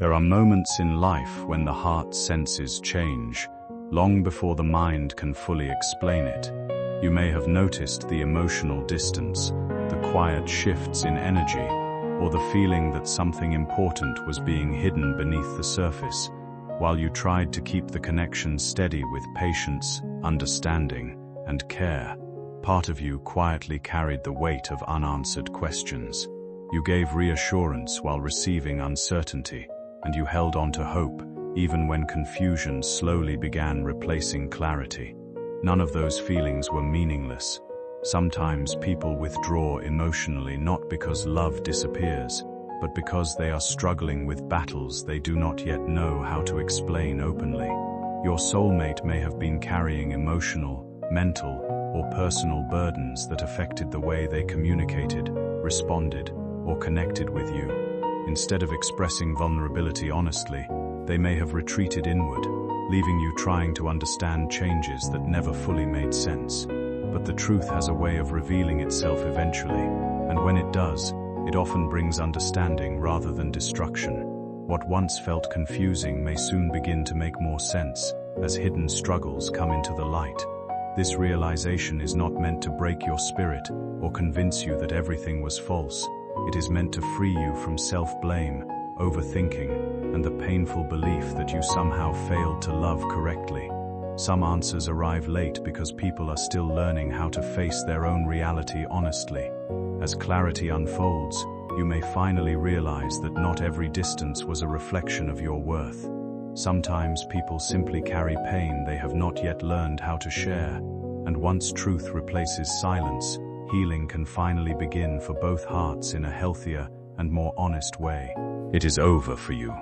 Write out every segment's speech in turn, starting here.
There are moments in life when the heart senses change, long before the mind can fully explain it. You may have noticed the emotional distance, the quiet shifts in energy, or the feeling that something important was being hidden beneath the surface, while you tried to keep the connection steady with patience, understanding, and care. Part of you quietly carried the weight of unanswered questions. You gave reassurance while receiving uncertainty, and you held on to hope, even when confusion slowly began replacing clarity. None of those feelings were meaningless. Sometimes people withdraw emotionally not because love disappears, but because they are struggling with battles they do not yet know how to explain openly. Your soulmate may have been carrying emotional, mental, or personal burdens that affected the way they communicated, responded, or connected with you. Instead of expressing vulnerability honestly, they may have retreated inward, leaving you trying to understand changes that never fully made sense. But the truth has a way of revealing itself eventually, and when it does, it often brings understanding rather than destruction. What once felt confusing may soon begin to make more sense as hidden struggles come into the light. This realization is not meant to break your spirit or convince you that everything was false. It is meant to free you from self-blame, overthinking, and the painful belief that you somehow failed to love correctly. Some answers arrive late because people are still learning how to face their own reality honestly. As clarity unfolds, you may finally realize that not every distance was a reflection of your worth. Sometimes people simply carry pain they have not yet learned how to share, and once truth replaces silence, healing can finally begin for both hearts in a healthier and more honest way. It is over for you,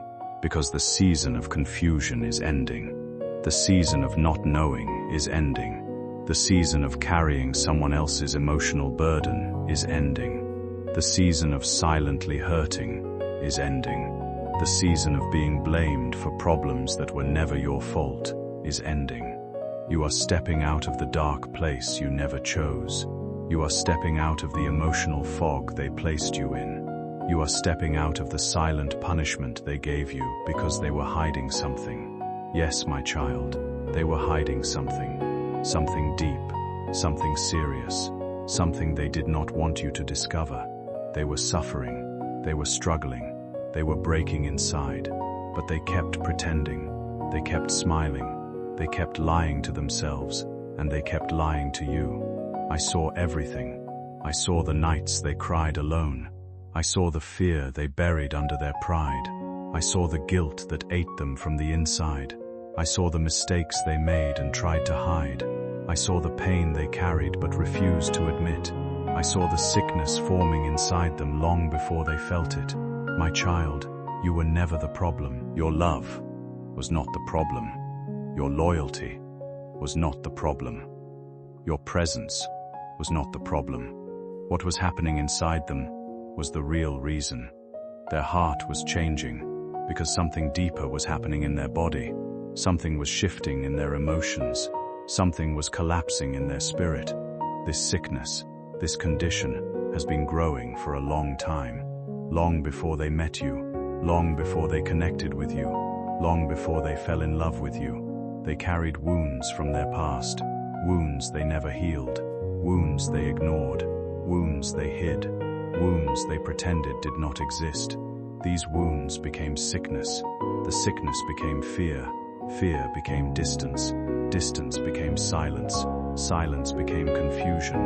because the season of confusion is ending. The season of not knowing is ending. The season of carrying someone else's emotional burden is ending. The season of silently hurting is ending. The season of being blamed for problems that were never your fault is ending. You are stepping out of the dark place you never chose. You are stepping out of the emotional fog they placed you in. You are stepping out of the silent punishment they gave you because they were hiding something. Yes, my child, they were hiding something. Something deep, something serious, something they did not want you to discover. They were suffering, they were struggling, they were breaking inside, but they kept pretending, they kept smiling, they kept lying to themselves, and they kept lying to you. I saw everything. I saw the nights they cried alone. I saw the fear they buried under their pride. I saw the guilt that ate them from the inside. I saw the mistakes they made and tried to hide. I saw the pain they carried but refused to admit. I saw the sickness forming inside them long before they felt it. My child, you were never the problem. Your love was not the problem. Your loyalty was not the problem. Your presence was not the problem. What was happening inside them was the real reason. Their heart was changing because something deeper was happening in their body. Something was shifting in their emotions. Something was collapsing in their spirit. This sickness, this condition, has been growing for a long time. Long before they met you, long before they connected with you, long before they fell in love with you. They carried wounds from their past, wounds they never healed, wounds they ignored, wounds they hid, wounds they pretended did not exist. These wounds became sickness. The sickness became fear. Fear became distance. Distance became silence. Silence became confusion.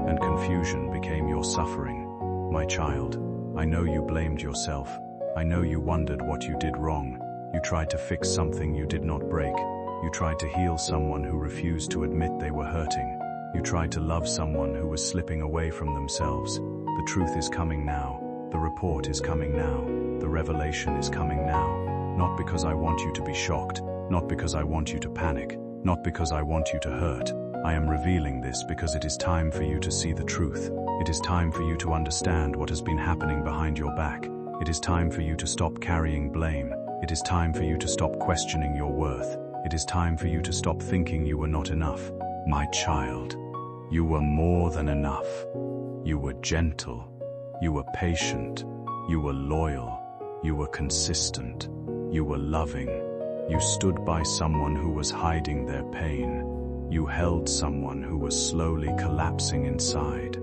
And confusion became your suffering. My child, I know you blamed yourself. I know you wondered what you did wrong. You tried to fix something you did not break. You tried to heal someone who refused to admit they were hurting. You tried to love someone who was slipping away from themselves. The truth is coming now. The report is coming now. The revelation is coming now. Not because I want you to be shocked. Not because I want you to panic. Not because I want you to hurt. I am revealing this because it is time for you to see the truth. It is time for you to understand what has been happening behind your back. It is time for you to stop carrying blame. It is time for you to stop questioning your worth. It is time for you to stop thinking you were not enough. My child, you were more than enough. You were gentle. You were patient. You were loyal. You were consistent. You were loving. You stood by someone who was hiding their pain. You held someone who was slowly collapsing inside.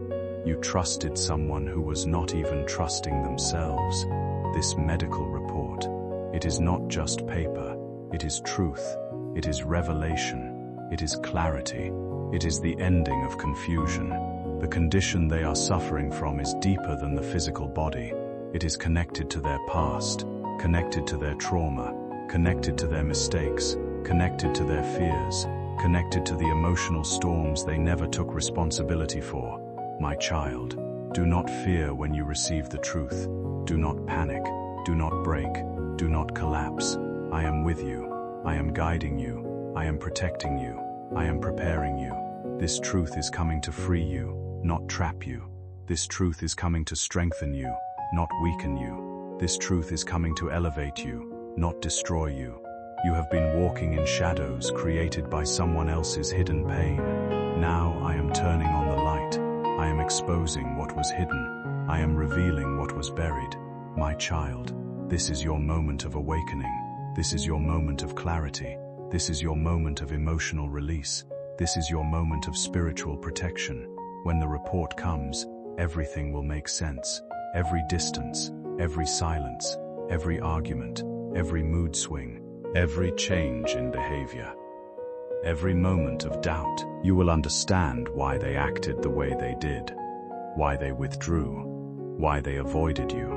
You trusted someone who was not even trusting themselves. This medical report, it is not just paper. It is truth. It is revelation. It is clarity. It is the ending of confusion. The condition they are suffering from is deeper than the physical body. It is connected to their past, connected to their trauma, connected to their mistakes, connected to their fears, connected to the emotional storms they never took responsibility for. My child, do not fear when you receive the truth. Do not panic. Do not break. Do not collapse. I am with you. I am guiding you. I am protecting you. I am preparing you. This truth is coming to free you, not trap you. This truth is coming to strengthen you, not weaken you. This truth is coming to elevate you, not destroy you. You have been walking in shadows created by someone else's hidden pain. Now I am turning on the light. I am exposing what was hidden. I am revealing what was buried. My child, this is your moment of awakening. This is your moment of clarity. This is your moment of emotional release. This is your moment of spiritual protection. When the report comes, everything will make sense. Every distance, every silence, every argument, every mood swing, every change in behavior, every moment of doubt, you will understand why they acted the way they did, why they withdrew, why they avoided you,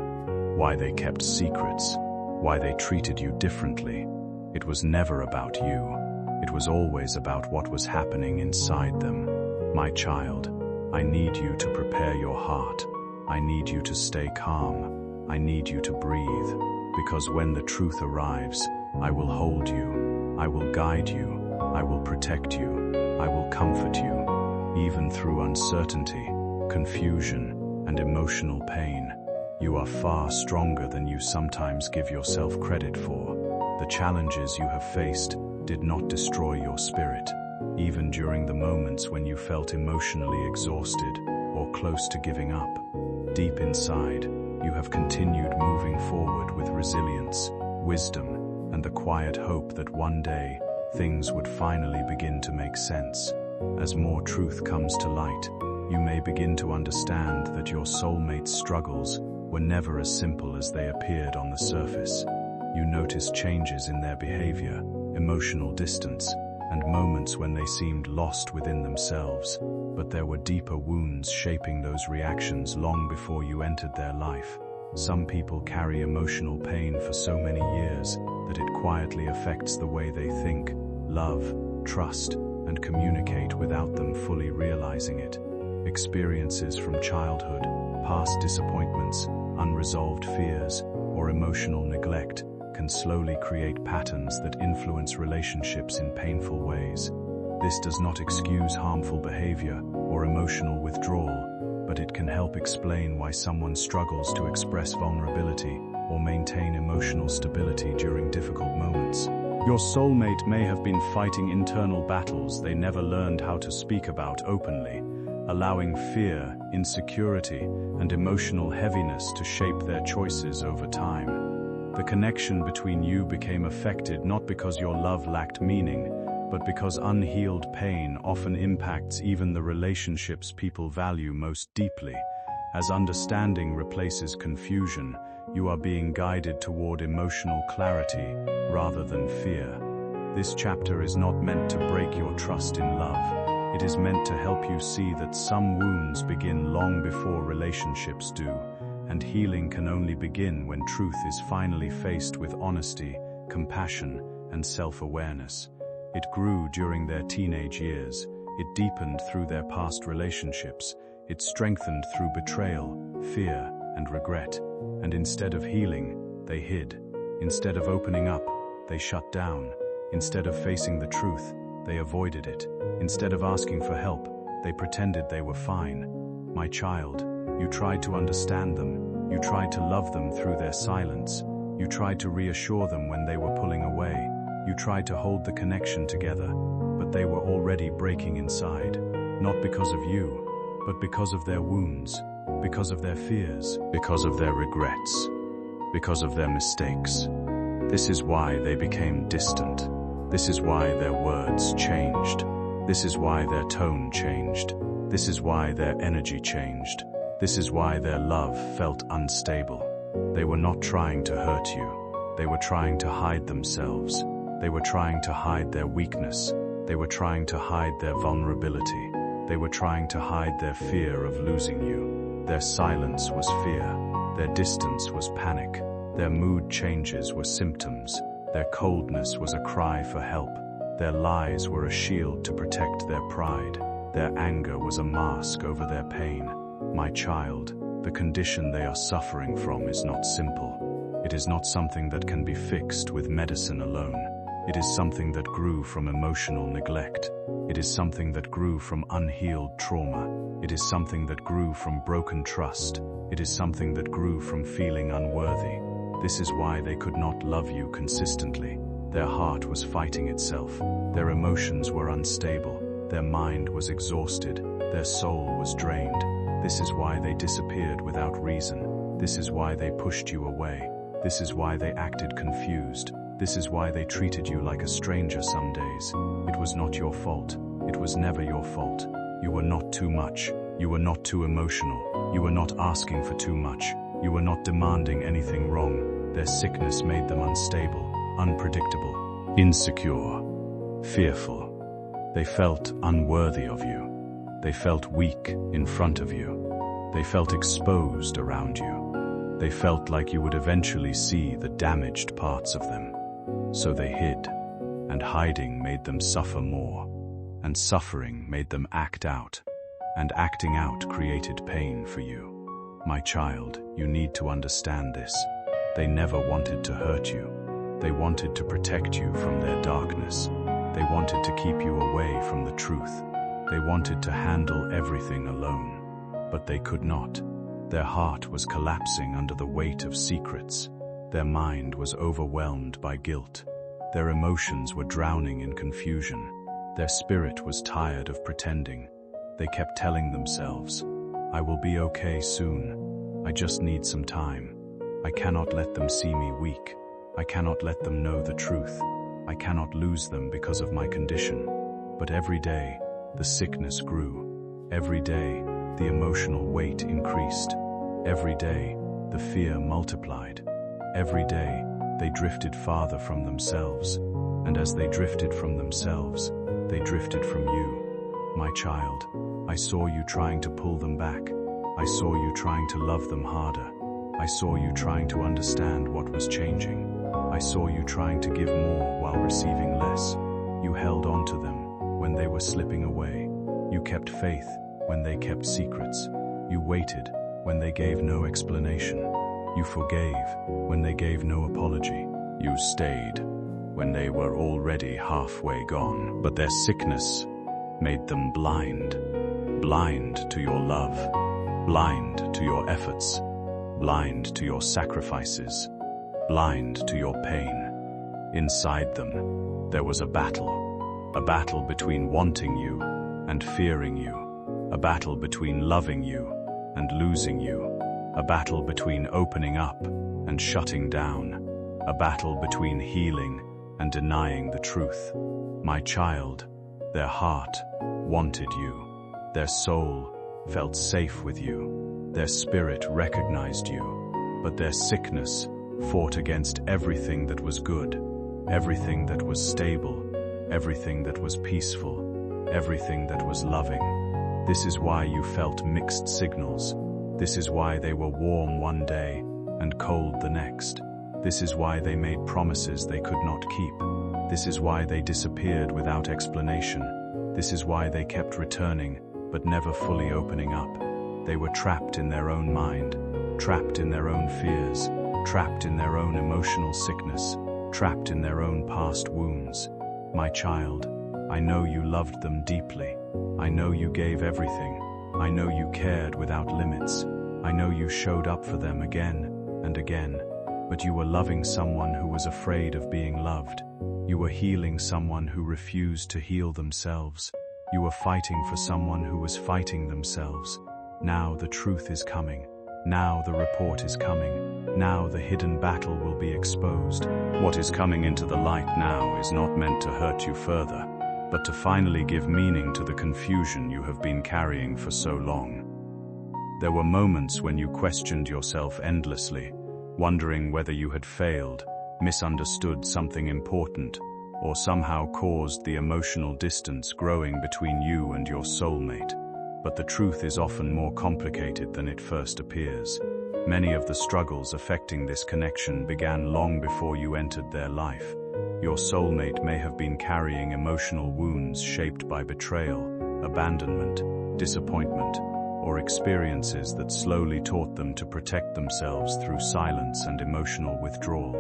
why they kept secrets, why they treated you differently. It was never about you. It was always about what was happening inside them. My child, I need you to prepare your heart. I need you to stay calm. I need you to breathe. Because when the truth arrives, I will hold you. I will guide you. I will protect you. I will comfort you. Even through uncertainty, confusion, and emotional pain, you are far stronger than you sometimes give yourself credit for. The challenges you have faced did not destroy your spirit, even during the moments when you felt emotionally exhausted or close to giving up. Deep inside, you have continued moving forward with resilience, wisdom, and the quiet hope that one day, things would finally begin to make sense. As more truth comes to light, you may begin to understand that your soulmate's struggles were never as simple as they appeared on the surface. You notice changes in their behavior, emotional distance, and moments when they seemed lost within themselves, but there were deeper wounds shaping those reactions long before you entered their life. Some people carry emotional pain for so many years that it quietly affects the way they think, love, trust, and communicate without them fully realizing it. Experiences from childhood, past disappointments, unresolved fears, or emotional neglect can slowly create patterns that influence relationships in painful ways. This does not excuse harmful behavior or emotional withdrawal, but it can help explain why someone struggles to express vulnerability or maintain emotional stability during difficult moments. Your soulmate may have been fighting internal battles they never learned how to speak about openly, allowing fear, insecurity, and emotional heaviness to shape their choices over time. The connection between you became affected not because your love lacked meaning, but because unhealed pain often impacts even the relationships people value most deeply. As understanding replaces confusion, you are being guided toward emotional clarity rather than fear. This chapter is not meant to break your trust in love. It is meant to help you see that some wounds begin long before relationships do, and healing can only begin when truth is finally faced with honesty, compassion, and self-awareness. It grew during their teenage years. It deepened through their past relationships. It strengthened through betrayal, fear, and regret. And instead of healing, they hid. Instead of opening up, they shut down. Instead of facing the truth, they avoided it. Instead of asking for help, they pretended they were fine. My child, you tried to understand them. You tried to love them through their silence. You tried to reassure them when they were pulling away. You tried to hold the connection together, but they were already breaking inside. Not because of you, but because of their wounds, because of their fears, because of their regrets, because of their mistakes. This is why they became distant. This is why their words changed. This is why their tone changed. This is why their energy changed. This is why their love felt unstable. They were not trying to hurt you. They were trying to hide themselves. They were trying to hide their weakness. They were trying to hide their vulnerability. They were trying to hide their fear of losing you. Their silence was fear. Their distance was panic. Their mood changes were symptoms. Their coldness was a cry for help. Their lies were a shield to protect their pride. Their anger was a mask over their pain. My child, the condition they are suffering from is not simple. It is not something that can be fixed with medicine alone. It is something that grew from emotional neglect. It is something that grew from unhealed trauma. It is something that grew from broken trust. It is something that grew from feeling unworthy. This is why they could not love you consistently. Their heart was fighting itself. Their emotions were unstable. Their mind was exhausted. Their soul was drained. This is why they disappeared without reason. This is why they pushed you away. This is why they acted confused. This is why they treated you like a stranger some days. It was not your fault. It was never your fault. You were not too much. You were not too emotional. You were not asking for too much. You were not demanding anything wrong. Their sickness made them unstable, unpredictable, insecure, fearful. They felt unworthy of you. They felt weak in front of you. They felt exposed around you. They felt like you would eventually see the damaged parts of them. So they hid, and hiding made them suffer more, and suffering made them act out, and acting out created pain for you. My child, you need to understand this. They never wanted to hurt you. They wanted to protect you from their darkness. They wanted to keep you away from the truth. They wanted to handle everything alone, but they could not. Their heart was collapsing under the weight of secrets. Their mind was overwhelmed by guilt. Their emotions were drowning in confusion. Their spirit was tired of pretending. They kept telling themselves, "I will be okay soon. I just need some time. I cannot let them see me weak. I cannot let them know the truth. I cannot lose them because of my condition." But every day, the sickness grew. Every day, the emotional weight increased. Every day, the fear multiplied. Every day, they drifted farther from themselves. And as they drifted from themselves, they drifted from you. My child, I saw you trying to pull them back. I saw you trying to love them harder. I saw you trying to understand what was changing. I saw you trying to give more while receiving less. You held on to them when they were slipping away. You kept faith when they kept secrets. You waited when they gave no explanation. You forgave when they gave no apology. You stayed when they were already halfway gone. But their sickness made them blind. Blind to your love. Blind to your efforts. Blind to your sacrifices. Blind to your pain. Inside them, there was a battle. A battle between wanting you and fearing you. A battle between loving you and losing you. A battle between opening up and shutting down. A battle between healing and denying the truth. My child, their heart wanted you. Their soul felt safe with you. Their spirit recognized you. But their sickness fought against everything that was good, everything that was stable, everything that was peaceful, everything that was loving. This is why you felt mixed signals. This is why they were warm one day and cold the next. This is why they made promises they could not keep. This is why they disappeared without explanation. This is why they kept returning, but never fully opening up. They were trapped in their own mind, trapped in their own fears, trapped in their own emotional sickness, trapped in their own past wounds. My child, I know you loved them deeply. I know you gave everything. I know you cared without limits. I know you showed up for them again and again. But you were loving someone who was afraid of being loved. You were healing someone who refused to heal themselves. You were fighting for someone who was fighting themselves. Now the truth is coming. Now the report is coming. Now the hidden battle will be exposed. What is coming into the light now is not meant to hurt you further, but to finally give meaning to the confusion you have been carrying for so long. There were moments when you questioned yourself endlessly, wondering whether you had failed, misunderstood something important, or somehow caused the emotional distance growing between you and your soulmate. But the truth is often more complicated than it first appears. Many of the struggles affecting this connection began long before you entered their life. Your soulmate may have been carrying emotional wounds shaped by betrayal, abandonment, disappointment, or experiences that slowly taught them to protect themselves through silence and emotional withdrawal.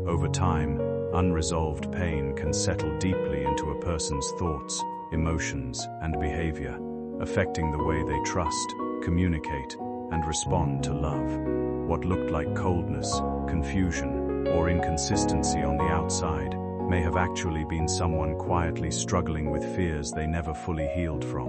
Over time, unresolved pain can settle deeply into a person's thoughts, emotions, and behavior, affecting the way they trust, communicate, and respond to love. What looked like coldness, confusion, or inconsistency on the outside may have actually been someone quietly struggling with fears they never fully healed from.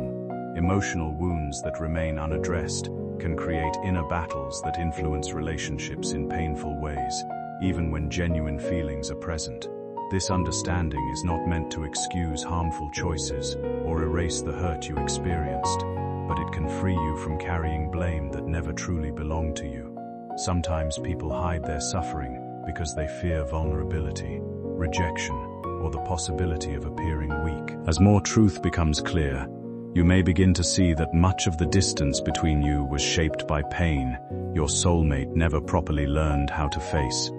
Emotional wounds that remain unaddressed can create inner battles that influence relationships in painful ways, even when genuine feelings are present. This understanding is not meant to excuse harmful choices or erase the hurt you experienced, but it can free you from carrying blame that never truly belonged to you. Sometimes people hide their suffering because they fear vulnerability, rejection, or the possibility of appearing weak. As more truth becomes clear, you may begin to see that much of the distance between you was shaped by pain your soulmate never properly learned how to face.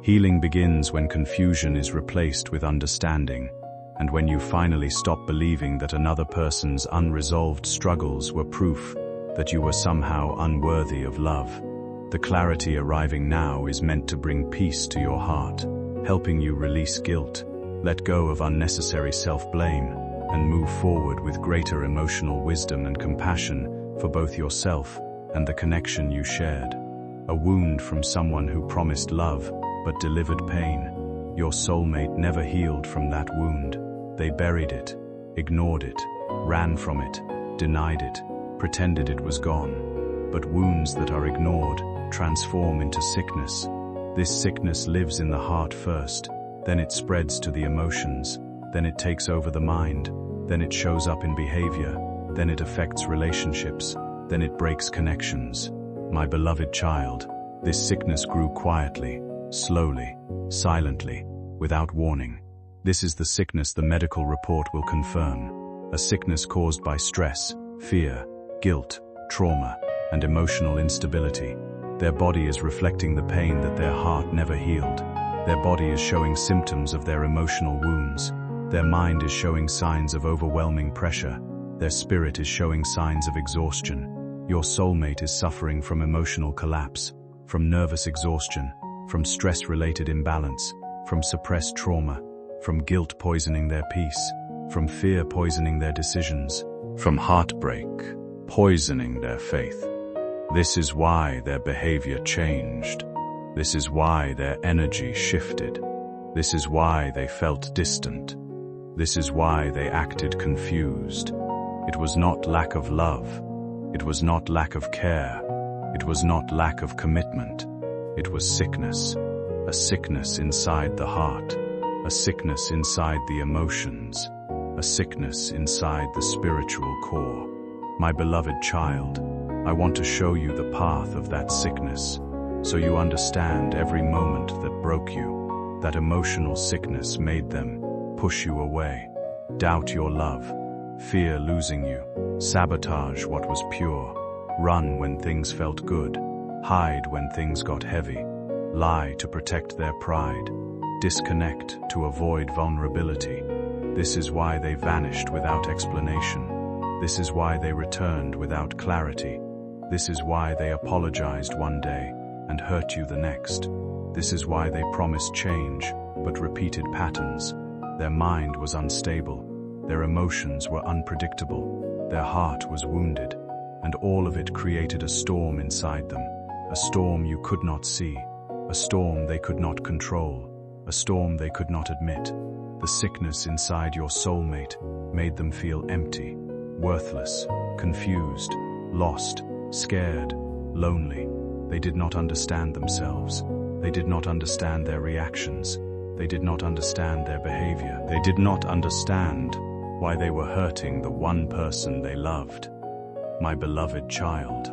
Healing begins when confusion is replaced with understanding, and when you finally stop believing that another person's unresolved struggles were proof that you were somehow unworthy of love. The clarity arriving now is meant to bring peace to your heart, helping you release guilt, let go of unnecessary self-blame, and move forward with greater emotional wisdom and compassion for both yourself and the connection you shared. A wound from someone who promised love but delivered pain. Your soulmate never healed from that wound. They buried it, ignored it, ran from it, denied it, pretended it was gone. But wounds that are ignored transform into sickness. This sickness lives in the heart first, then it spreads to the emotions, then it takes over the mind, then it shows up in behavior, then it affects relationships, then it breaks connections. My beloved child, this sickness grew quietly, slowly, silently, without warning. This is the sickness the medical report will confirm. A sickness caused by stress, fear, guilt, trauma, and emotional instability. Their body is reflecting the pain that their heart never healed. Their body is showing symptoms of their emotional wounds. Their mind is showing signs of overwhelming pressure. Their spirit is showing signs of exhaustion. Your soulmate is suffering from emotional collapse, from nervous exhaustion, from stress-related imbalance, from suppressed trauma, from guilt poisoning their peace, from fear poisoning their decisions, from heartbreak poisoning their faith. This is why their behavior changed. This is why their energy shifted. This is why they felt distant. This is why they acted confused. It was not lack of love. It was not lack of care. It was not lack of commitment. It was sickness. A sickness inside the heart. A sickness inside the emotions. A sickness inside the spiritual core. My beloved child, I want to show you the path of that sickness, so you understand every moment that broke you. That emotional sickness made them push you away, doubt your love, fear losing you, sabotage what was pure, run when things felt good, hide when things got heavy, lie to protect their pride, disconnect to avoid vulnerability. This is why they vanished without explanation. This is why they returned without clarity. This is why they apologized one day and hurt you the next. This is why they promised change, but repeated patterns. Their mind was unstable. Their emotions were unpredictable. Their heart was wounded. And all of it created a storm inside them. A storm you could not see. A storm they could not control. A storm they could not admit. The sickness inside your soulmate made them feel empty, worthless, confused, lost, scared, lonely. They did not understand themselves. They did not understand their reactions. They did not understand their behavior. They did not understand why they were hurting the one person they loved. My beloved child,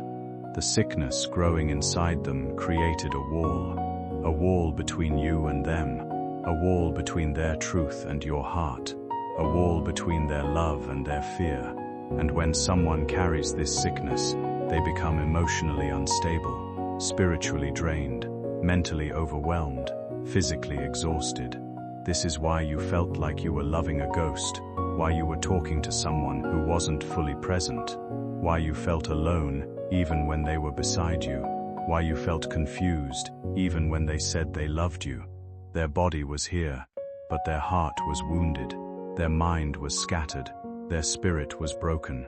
the sickness growing inside them created a wall between you and them, a wall between their truth and your heart, a wall between their love and their fear. And when someone carries this sickness, they become emotionally unstable, spiritually drained, mentally overwhelmed, physically exhausted. This is why you felt like you were loving a ghost, why you were talking to someone who wasn't fully present, why you felt alone even when they were beside you, why you felt confused even when they said they loved you. Their body was here, but their heart was wounded, their mind was scattered, their spirit was broken.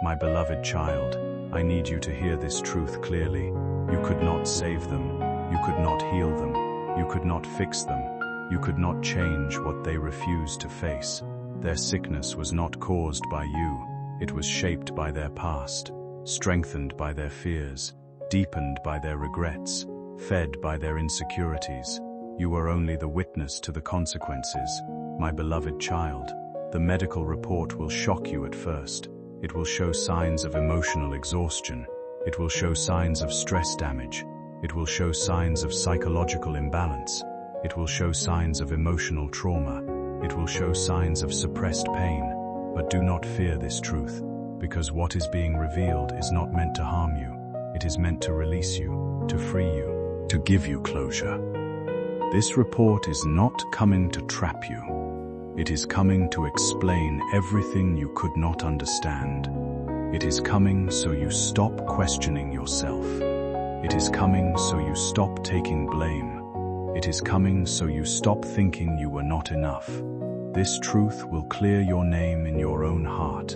My beloved child, I need you to hear this truth clearly. You could not save them, you could not heal them, you could not fix them, you could not change what they refused to face. Their sickness was not caused by you, it was shaped by their past, strengthened by their fears, deepened by their regrets, fed by their insecurities. You are only the witness to the consequences. My beloved child, the medical report will shock you at first. It will show signs of emotional exhaustion. It will show signs of stress damage. It will show signs of psychological imbalance. It will show signs of emotional trauma. It will show signs of suppressed pain. But do not fear this truth, because what is being revealed is not meant to harm you. It is meant to release you, to free you, to give you closure. This report is not coming to trap you. It is coming to explain everything you could not understand. It is coming so you stop questioning yourself. It is coming so you stop taking blame. It is coming so you stop thinking you were not enough. This truth will clear your name in your own heart.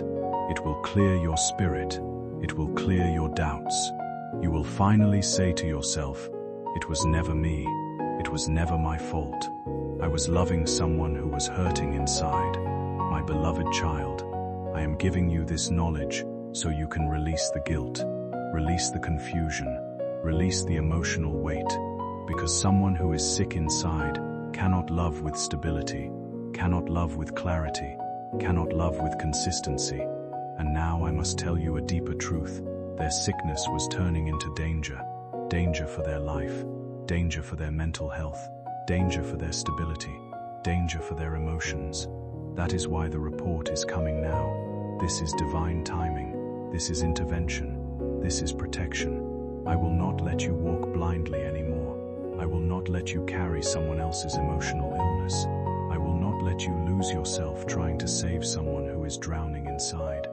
It will clear your spirit. It will clear your doubts. You will finally say to yourself, "It was never me. It was never my fault. I was loving someone who was hurting inside." My beloved child, I am giving you this knowledge so you can release the guilt, release the confusion, release the emotional weight, because someone who is sick inside cannot love with stability, cannot love with clarity, cannot love with consistency. And now I must tell you a deeper truth. Their sickness was turning into danger, danger for their life, danger for their mental health, danger for their stability, danger for their emotions. That is why the report is coming now. This is divine timing. This is intervention. This is protection. I will not let you walk blindly anymore. I will not let you carry someone else's emotional illness. I will not let you lose yourself trying to save someone who is drowning inside.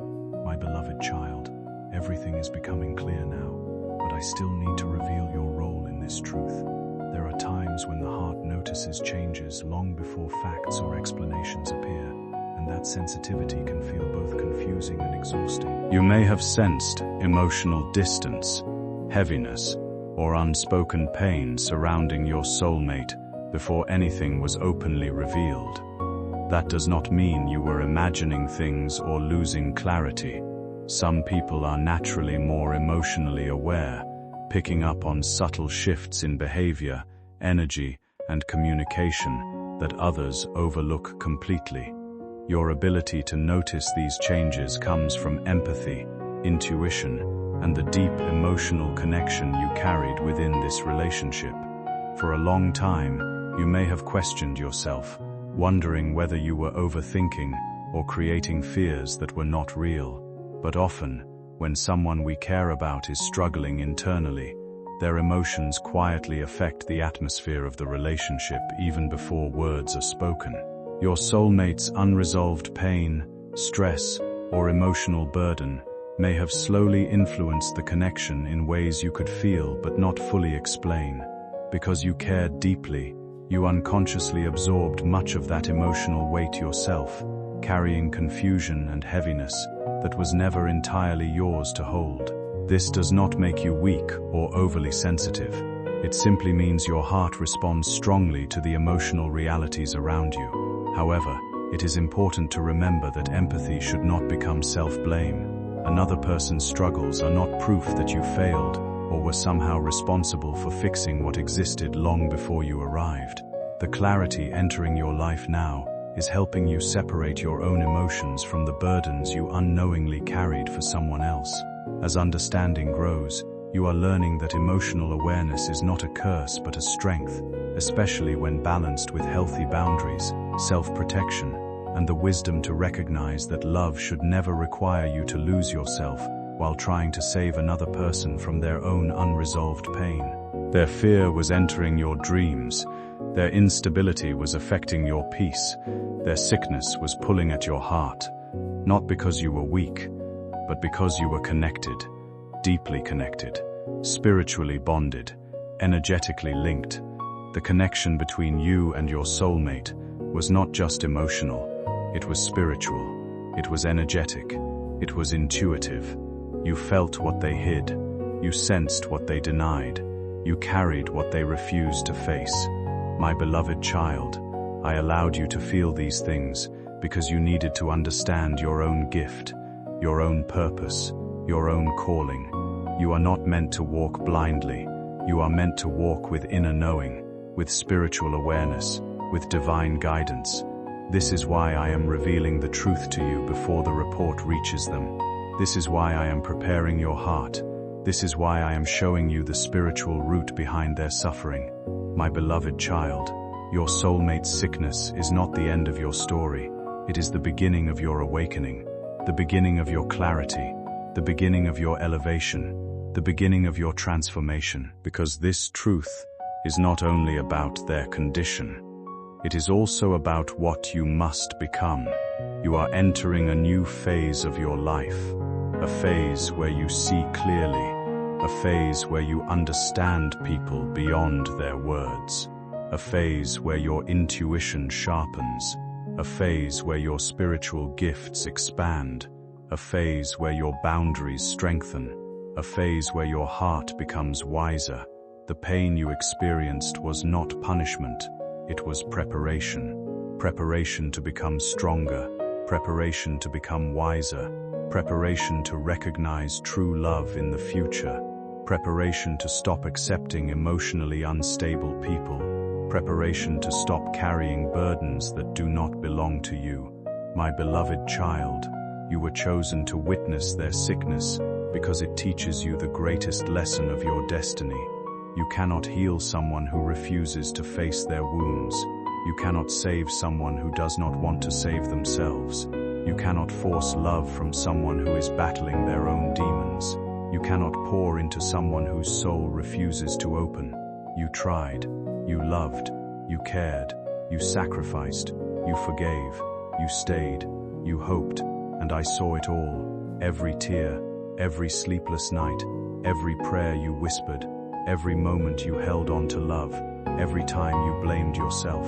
My beloved child, everything is becoming clear now, but I still need to reveal your role in this truth. There are times when the heart notices changes long before facts or explanations appear, and that sensitivity can feel both confusing and exhausting. You may have sensed emotional distance, heaviness, or unspoken pain surrounding your soulmate before anything was openly revealed. That does not mean you were imagining things or losing clarity. Some people are naturally more emotionally aware, picking up on subtle shifts in behavior, energy, and communication that others overlook completely. Your ability to notice these changes comes from empathy, intuition, and the deep emotional connection you carried within this relationship. For a long time, you may have questioned yourself, wondering whether you were overthinking or creating fears that were not real. But often, when someone we care about is struggling internally, their emotions quietly affect the atmosphere of the relationship even before words are spoken. Your soulmate's unresolved pain, stress, or emotional burden may have slowly influenced the connection in ways you could feel but not fully explain. Because you cared deeply, you unconsciously absorbed much of that emotional weight yourself, carrying confusion and heaviness that was never entirely yours to hold. This does not make you weak or overly sensitive. It simply means your heart responds strongly to the emotional realities around you. However, it is important to remember that empathy should not become self-blame. Another person's struggles are not proof that you failed or were somehow responsible for fixing what existed long before you arrived. The clarity entering your life now is helping you separate your own emotions from the burdens you unknowingly carried for someone else. As understanding grows, you are learning that emotional awareness is not a curse but a strength, especially when balanced with healthy boundaries, self-protection, and the wisdom to recognize that love should never require you to lose yourself while trying to save another person from their own unresolved pain. Their fear was entering your dreams. Their instability was affecting your peace. Their sickness was pulling at your heart, not because you were weak, but because you were connected, deeply connected, spiritually bonded, energetically linked. The connection between you and your soulmate was not just emotional, it was spiritual, it was energetic, it was intuitive. You felt what they hid, you sensed what they denied, you carried what they refused to face. My beloved child, I allowed you to feel these things because you needed to understand your own gift, your own purpose, your own calling. You are not meant to walk blindly. You are meant to walk with inner knowing, with spiritual awareness, with divine guidance. This is why I am revealing the truth to you before the report reaches them. This is why I am preparing your heart. This is why I am showing you the spiritual root behind their suffering. My beloved child, your soulmate's sickness is not the end of your story. It is the beginning of your awakening, the beginning of your clarity, the beginning of your elevation, the beginning of your transformation. Because this truth is not only about their condition, it is also about what you must become. You are entering a new phase of your life, a phase where you see clearly, a phase where you understand people beyond their words, a phase where your intuition sharpens, a phase where your spiritual gifts expand, a phase where your boundaries strengthen, a phase where your heart becomes wiser. The pain you experienced was not punishment, it was preparation. Preparation to become stronger, preparation to become wiser, preparation to recognize true love in the future, preparation to stop accepting emotionally unstable people, preparation to stop carrying burdens that do not belong to you. My beloved child, you were chosen to witness their sickness because it teaches you the greatest lesson of your destiny. You cannot heal someone who refuses to face their wounds. You cannot save someone who does not want to save themselves. You cannot force love from someone who is battling their own demons. You cannot pour into someone whose soul refuses to open. You tried, you loved, you cared, you sacrificed, you forgave, you stayed, you hoped, and I saw it all. Every tear, every sleepless night, every prayer you whispered, every moment you held on to love, every time you blamed yourself.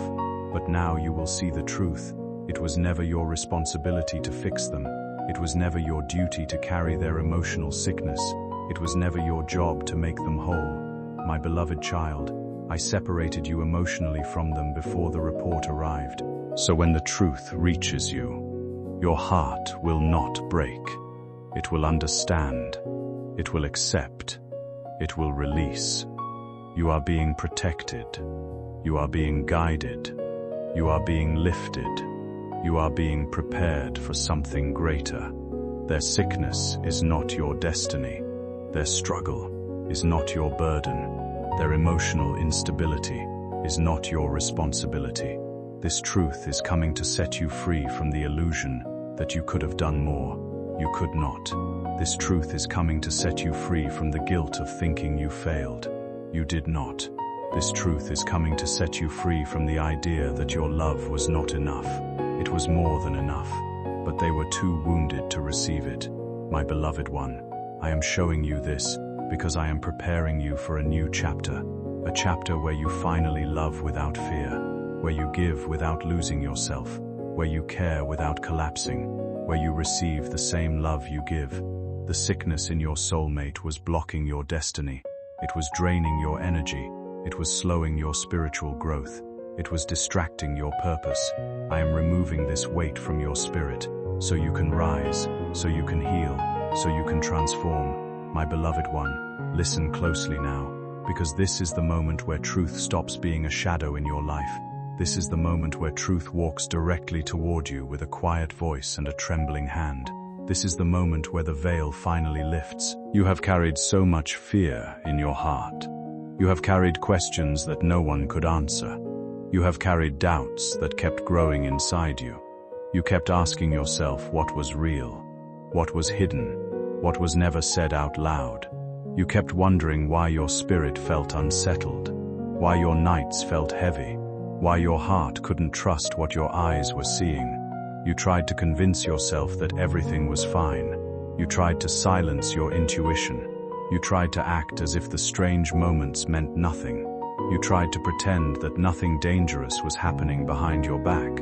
But now you will see the truth. It was never your responsibility to fix them. It was never your duty to carry their emotional sickness. It was never your job to make them whole. My beloved child, I separated you emotionally from them before the report arrived. So when the truth reaches you, your heart will not break. It will understand. It will accept. It will release. You are being protected. You are being guided. You are being lifted. You are being prepared for something greater. Their sickness is not your destiny. Their struggle is not your burden. Their emotional instability is not your responsibility. This truth is coming to set you free from the illusion that you could have done more. You could not. This truth is coming to set you free from the guilt of thinking you failed. You did not. This truth is coming to set you free from the idea that your love was not enough. It was more than enough, but they were too wounded to receive it. My beloved one, I am showing you this because I am preparing you for a new chapter, a chapter where you finally love without fear, where you give without losing yourself, where you care without collapsing, where you receive the same love you give. The sickness in your soulmate was blocking your destiny. It was draining your energy. It was slowing your spiritual growth. It was distracting your purpose. I am removing this weight from your spirit so you can rise, so you can heal, so you can transform. My beloved one, listen closely now, because this is the moment where truth stops being a shadow in your life. This is the moment where truth walks directly toward you with a quiet voice and a trembling hand. This is the moment where the veil finally lifts. You have carried so much fear in your heart. You have carried questions that no one could answer. You have carried doubts that kept growing inside you. You kept asking yourself what was real, what was hidden, what was never said out loud. You kept wondering why your spirit felt unsettled, why your nights felt heavy, why your heart couldn't trust what your eyes were seeing. You tried to convince yourself that everything was fine. You tried to silence your intuition. You tried to act as if the strange moments meant nothing. You tried to pretend that nothing dangerous was happening behind your back.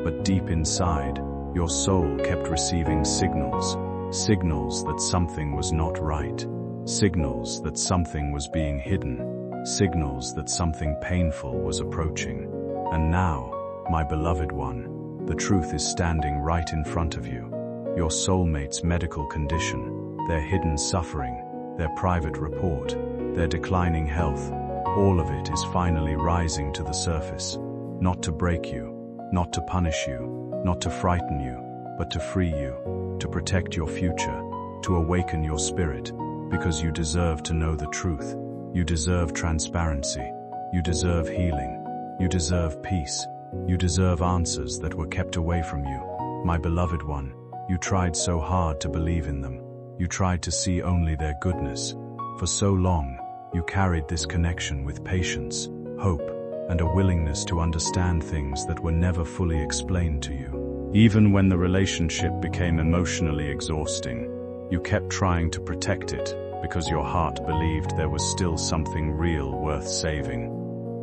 But deep inside, your soul kept receiving signals. Signals that something was not right. Signals that something was being hidden. Signals that something painful was approaching. And now, my beloved one, the truth is standing right in front of you. Your soulmate's medical condition, their hidden suffering, their private report, their declining health, all of it is finally rising to the surface. Not to break you, not to punish you, not to frighten you, but to free you, to protect your future, to awaken your spirit, because you deserve to know the truth. You deserve transparency. You deserve healing. You deserve peace. You deserve answers that were kept away from you. My beloved one, you tried so hard to believe in them. You tried to see only their goodness. For so long, you carried this connection with patience, hope, and a willingness to understand things that were never fully explained to you. Even when the relationship became emotionally exhausting, you kept trying to protect it because your heart believed there was still something real worth saving.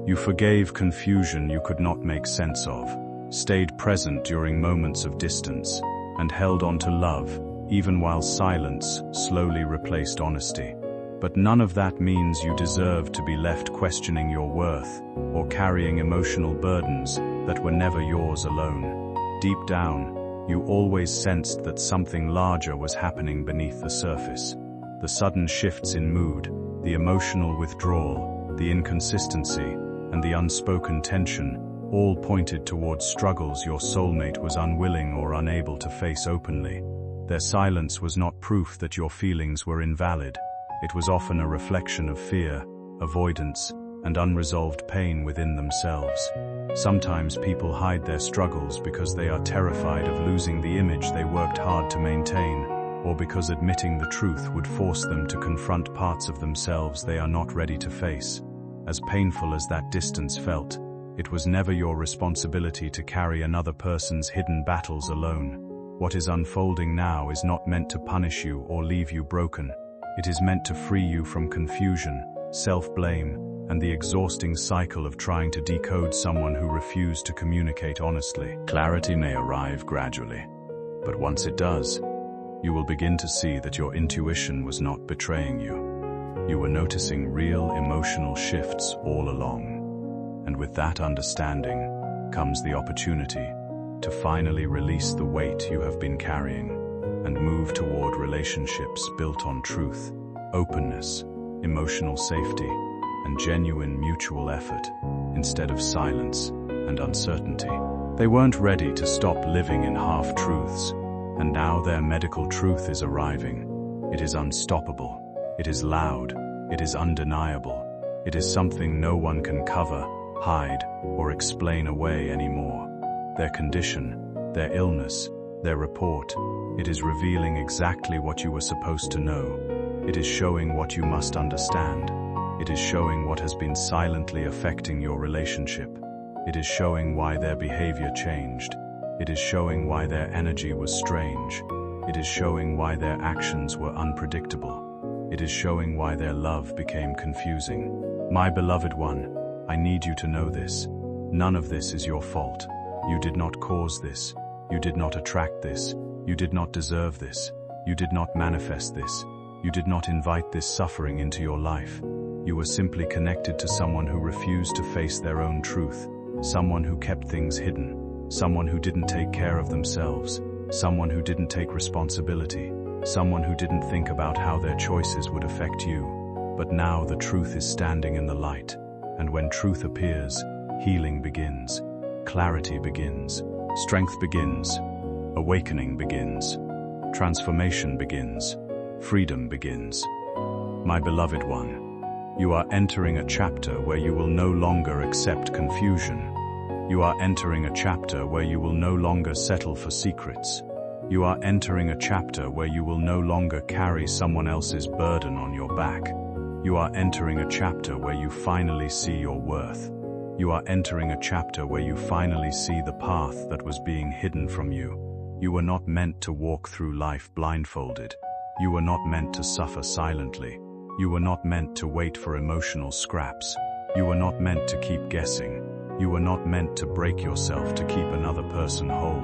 You forgave confusion you could not make sense of, stayed present during moments of distance, and held on to love, even while silence slowly replaced honesty. But none of that means you deserve to be left questioning your worth or carrying emotional burdens that were never yours alone. Deep down, you always sensed that something larger was happening beneath the surface. The sudden shifts in mood, the emotional withdrawal, the inconsistency, and the unspoken tension all pointed towards struggles your soulmate was unwilling or unable to face openly. Their silence was not proof that your feelings were invalid. It was often a reflection of fear, avoidance, and unresolved pain within themselves. Sometimes people hide their struggles because they are terrified of losing the image they worked hard to maintain, or because admitting the truth would force them to confront parts of themselves they are not ready to face. As painful as that distance felt, it was never your responsibility to carry another person's hidden battles alone. What is unfolding now is not meant to punish you or leave you broken. It is meant to free you from confusion, self-blame, and the exhausting cycle of trying to decode someone who refused to communicate honestly. Clarity may arrive gradually, but once it does, you will begin to see that your intuition was not betraying you. You were noticing real emotional shifts all along. And with that understanding comes the opportunity to finally release the weight you have been carrying and move toward relationships built on truth, openness, emotional safety, and genuine mutual effort, instead of silence and uncertainty. They weren't ready to stop living in half-truths, and now their medical truth is arriving. It is unstoppable. It is loud. It is undeniable. It is something no one can cover, hide, or explain away anymore. Their condition, their illness, their report, it is revealing exactly what you were supposed to know. It is showing what you must understand. It is showing what has been silently affecting your relationship. It is showing why their behavior changed. It is showing why their energy was strange. It is showing why their actions were unpredictable. It is showing why their love became confusing. My beloved one, I need you to know this. None of this is your fault. You did not cause this. You did not attract this. You did not deserve this. You did not manifest this. You did not invite this suffering into your life. You were simply connected to someone who refused to face their own truth, someone who kept things hidden, someone who didn't take care of themselves, someone who didn't take responsibility. someone who didn't think about how their choices would affect you. But now the truth is standing in the light, and when truth appears, healing begins, clarity begins, strength begins, awakening begins, transformation begins, freedom begins. My beloved one, you are entering a chapter where you will no longer accept confusion. You are entering a chapter where you will no longer settle for secrets. You are entering a chapter where you will no longer carry someone else's burden on your back. You are entering a chapter where you finally see your worth. You are entering a chapter where you finally see the path that was being hidden from you. You were not meant to walk through life blindfolded. You were not meant to suffer silently. You were not meant to wait for emotional scraps. You were not meant to keep guessing. You were not meant to break yourself to keep another person whole.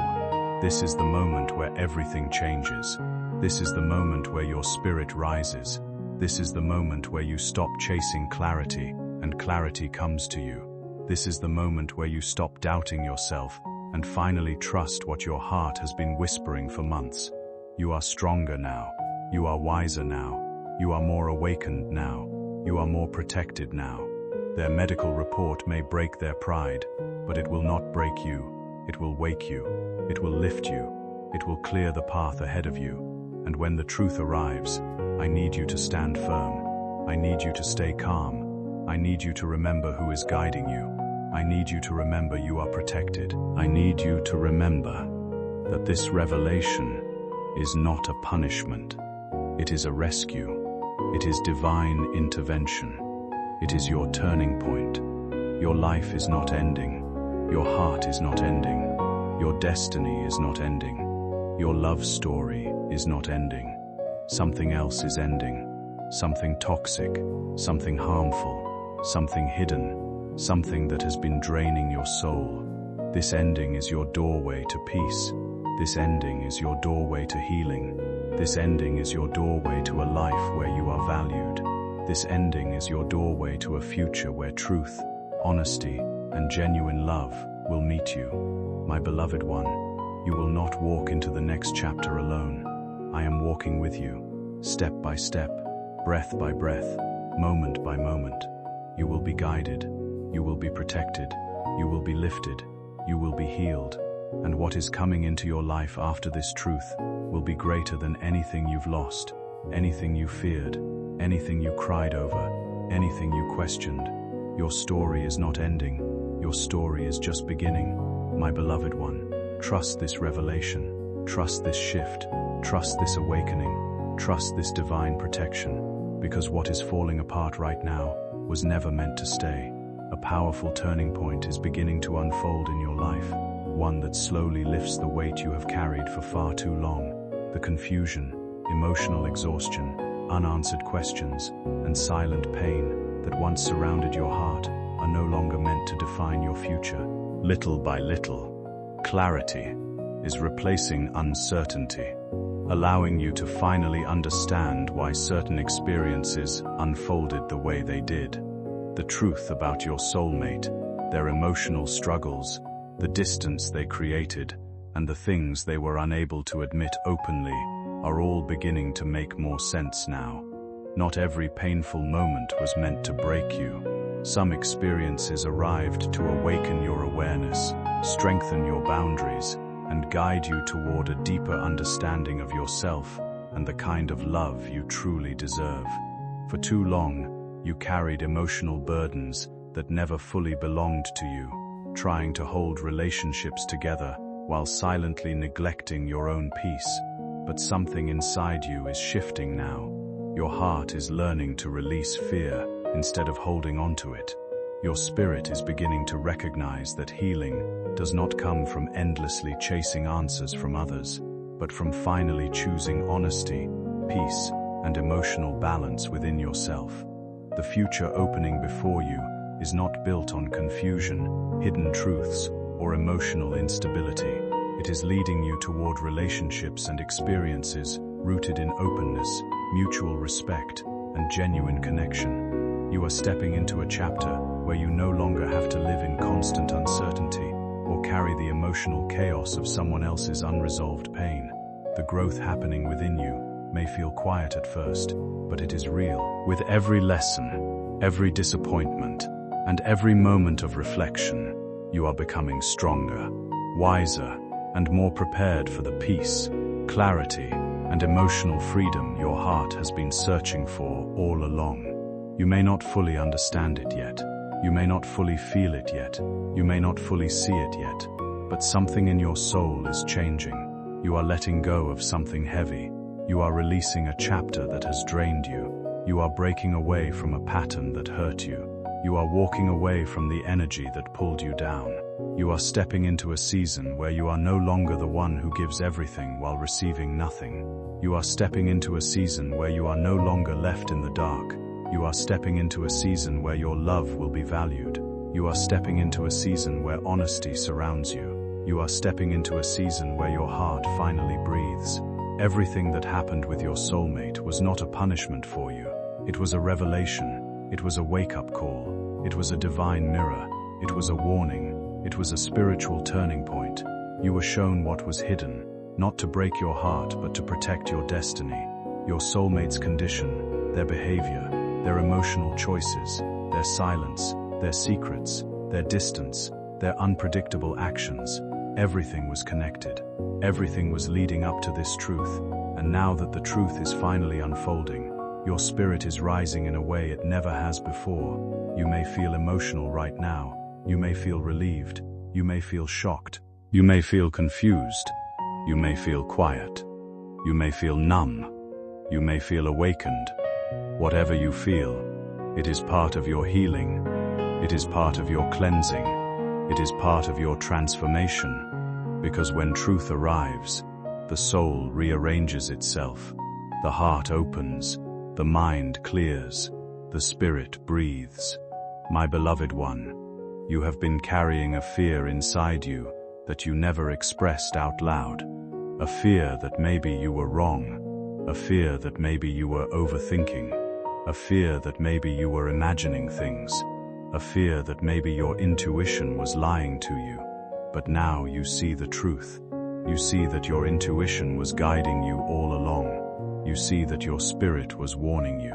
This is the moment where everything changes. This is the moment where your spirit rises. This is the moment where you stop chasing clarity, and clarity comes to you. This is the moment where you stop doubting yourself, and finally trust what your heart has been whispering for months. You are stronger now. You are wiser now. You are more awakened now. You are more protected now. Their medical report may break their pride, but it will not break you. It will wake you. It will lift you. It will clear the path ahead of you. And when the truth arrives, I need you to stand firm. I need you to stay calm. I need you to remember who is guiding you. I need you to remember you are protected. I need you to remember that this revelation is not a punishment. It is a rescue. It is divine intervention. It is your turning point. Your life is not ending. Your heart is not ending. Your destiny is not ending. Your love story is not ending. Something else is ending. Something toxic, something harmful, something hidden, something that has been draining your soul. This ending is your doorway to peace. This ending is your doorway to healing. This ending is your doorway to a life where you are valued. This ending is your doorway to a future where truth, honesty, and genuine love will meet you. My beloved one, you will not walk into the next chapter alone. I am walking with you, step by step, breath by breath, moment by moment. You will be guided, you will be protected, you will be lifted, you will be healed. And what is coming into your life after this truth will be greater than anything you've lost, anything you feared, anything you cried over, anything you questioned. Your story is not ending. Your story is just beginning. My beloved one, trust this revelation, trust this shift, trust this awakening, trust this divine protection, because what is falling apart right now was never meant to stay. A powerful turning point is beginning to unfold in your life. One that slowly lifts the weight you have carried for far too long. The confusion, emotional exhaustion, unanswered questions, and silent pain that once surrounded your heart are no longer meant to define your future. Little by little, clarity is replacing uncertainty, allowing you to finally understand why certain experiences unfolded the way they did. The truth about your soulmate, their emotional struggles, the distance they created, and the things they were unable to admit openly are all beginning to make more sense now. Not every painful moment was meant to break you. Some experiences arrived to awaken your awareness, strengthen your boundaries, and guide you toward a deeper understanding of yourself and the kind of love you truly deserve. For too long, you carried emotional burdens that never fully belonged to you, trying to hold relationships together while silently neglecting your own peace. But something inside you is shifting now. Your heart is learning to release fear instead of holding on to it. Your spirit is beginning to recognize that healing does not come from endlessly chasing answers from others, but from finally choosing honesty, peace, and emotional balance within yourself. The future opening before you is not built on confusion, hidden truths, or emotional instability. It is leading you toward relationships and experiences rooted in openness, mutual respect, and genuine connection. You are stepping into a chapter where you no longer have to live in constant uncertainty or carry the emotional chaos of someone else's unresolved pain. The growth happening within you may feel quiet at first, but it is real. With every lesson, every disappointment, and every moment of reflection, you are becoming stronger, wiser, and more prepared for the peace, clarity, and emotional freedom your heart has been searching for all along. You may not fully understand it yet. You may not fully feel it yet. You may not fully see it yet. But something in your soul is changing. You are letting go of something heavy. You are releasing a chapter that has drained you. You are breaking away from a pattern that hurt you. You are walking away from the energy that pulled you down. You are stepping into a season where you are no longer the one who gives everything while receiving nothing. You are stepping into a season where you are no longer left in the dark. You are stepping into a season where your love will be valued. You are stepping into a season where honesty surrounds you. You are stepping into a season where your heart finally breathes. Everything that happened with your soulmate was not a punishment for you. It was a revelation. It was a wake-up call. It was a divine mirror. It was a warning. It was a spiritual turning point. You were shown what was hidden, not to break your heart, but to protect your destiny. Your soulmate's condition, their behavior, their emotional choices, their silence, their secrets, their distance, their unpredictable actions. Everything was connected. Everything was leading up to this truth. And now that the truth is finally unfolding, your spirit is rising in a way it never has before. You may feel emotional right now. You may feel relieved. You may feel shocked. You may feel confused. You may feel quiet. You may feel numb. You may feel awakened. Whatever you feel, it is part of your healing. It is part of your cleansing. It is part of your transformation. Because when truth arrives, the soul rearranges itself. The heart opens. The mind clears. The spirit breathes. My beloved one, you have been carrying a fear inside you that you never expressed out loud. A fear that maybe you were wrong. A fear that maybe you were overthinking. A fear that maybe you were imagining things. A fear that maybe your intuition was lying to you. But now you see the truth. You see that your intuition was guiding you all along. You see that your spirit was warning you.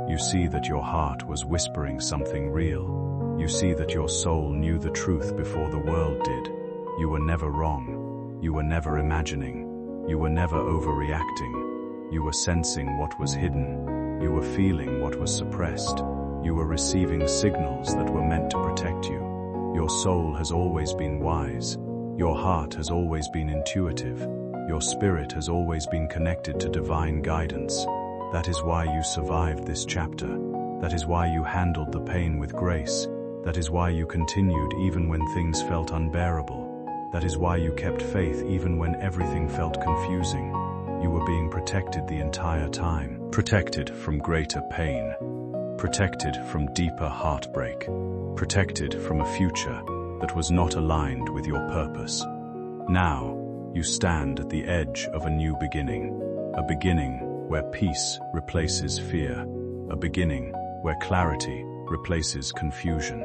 You see that your heart was whispering something real. You see that your soul knew the truth before the world did. You were never wrong. You were never imagining. You were never overreacting. You were sensing what was hidden. You were feeling what was suppressed. You were receiving signals that were meant to protect you. Your soul has always been wise. Your heart has always been intuitive. Your spirit has always been connected to divine guidance. That is why you survived this chapter. That is why you handled the pain with grace. That is why you continued even when things felt unbearable. That is why you kept faith even when everything felt confusing. You were being protected the entire time. Protected from greater pain. Protected from deeper heartbreak. Protected from a future that was not aligned with your purpose. Now, you stand at the edge of a new beginning. A beginning where peace replaces fear. A beginning where clarity replaces confusion.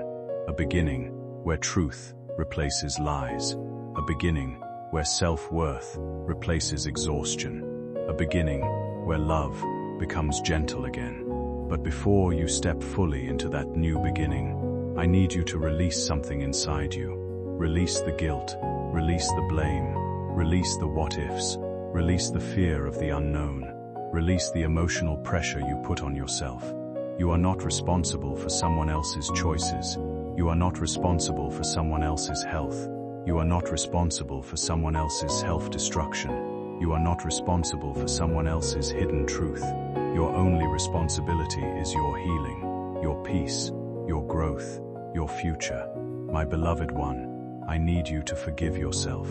A beginning where truth replaces lies. A beginning where self-worth replaces exhaustion. A beginning where love becomes gentle again. But before you step fully into that new beginning, I need you to release something inside you. Release the guilt. Release the blame. Release the what-ifs. Release the fear of the unknown. Release the emotional pressure you put on yourself. You are not responsible for someone else's choices. You are not responsible for someone else's health. You are not responsible for someone else's self-destruction. You are not responsible for someone else's hidden truth. Your only responsibility is your healing, your peace, your growth, your future. My beloved one, I need you to forgive yourself.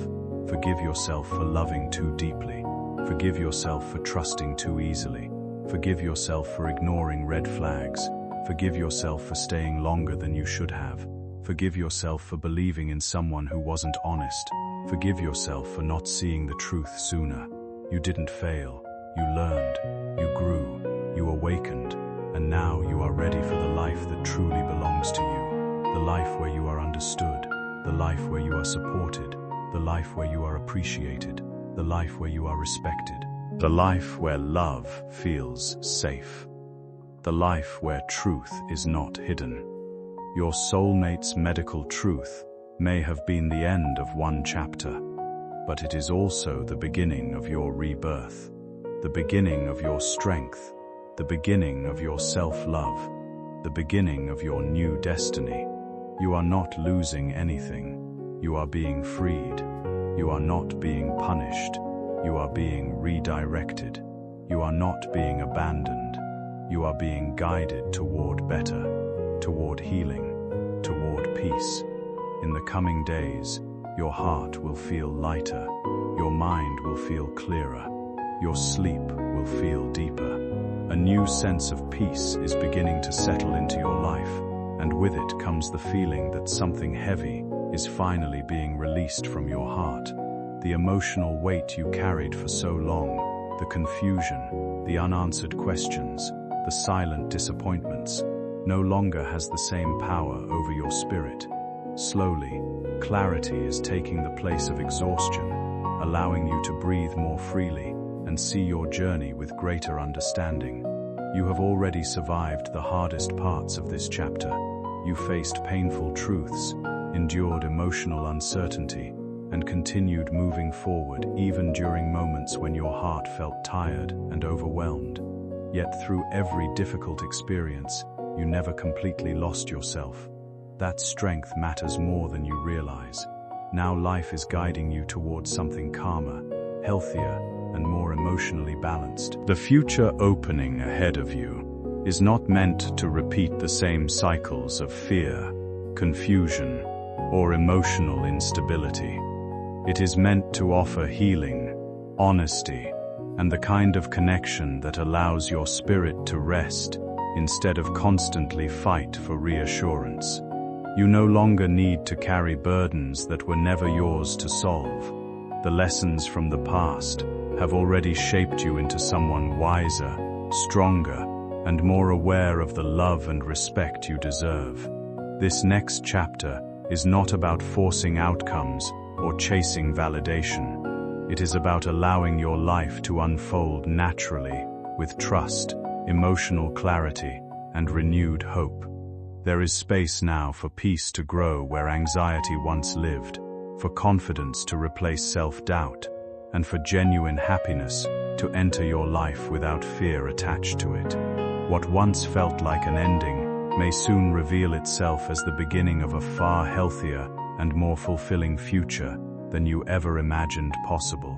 Forgive yourself for loving too deeply. Forgive yourself for trusting too easily. Forgive yourself for ignoring red flags. Forgive yourself for staying longer than you should have. Forgive yourself for believing in someone who wasn't honest. Forgive yourself for not seeing the truth sooner. You didn't fail. You learned. You grew. You awakened. And now you are ready for the life that truly belongs to you. The life where you are understood. The life where you are supported. The life where you are appreciated. The life where you are respected. The life where love feels safe. The life where truth is not hidden. Your soulmate's medical truth may have been the end of one chapter, but it is also the beginning of your rebirth, the beginning of your strength, the beginning of your self-love, the beginning of your new destiny. You are not losing anything. You are being freed. You are not being punished. You are being redirected. You are not being abandoned. You are being guided toward better, toward healing, toward peace. In the coming days, your heart will feel lighter, your mind will feel clearer, your sleep will feel deeper. A new sense of peace is beginning to settle into your life, and with it comes the feeling that something heavy is finally being released from your heart. The emotional weight you carried for so long, the confusion, the unanswered questions, the silent disappointments, no longer has the same power over your spirit. Slowly, clarity is taking the place of exhaustion, allowing you to breathe more freely and see your journey with greater understanding. You have already survived the hardest parts of this chapter. You faced painful truths, endured emotional uncertainty, and continued moving forward even during moments when your heart felt tired and overwhelmed. Yet through every difficult experience, you never completely lost yourself. That strength matters more than you realize. Now life is guiding you towards something calmer, healthier, and more emotionally balanced. The future opening ahead of you is not meant to repeat the same cycles of fear, confusion, or emotional instability. It is meant to offer healing, honesty, and the kind of connection that allows your spirit to rest instead of constantly fight for reassurance. You no longer need to carry burdens that were never yours to solve. The lessons from the past have already shaped you into someone wiser, stronger, and more aware of the love and respect you deserve. This next chapter is not about forcing outcomes or chasing validation. It is about allowing your life to unfold naturally with trust, emotional clarity, and renewed hope. There is space now for peace to grow where anxiety once lived, for confidence to replace self-doubt, and for genuine happiness to enter your life without fear attached to it. What once felt like an ending may soon reveal itself as the beginning of a far healthier and more fulfilling future than you ever imagined possible.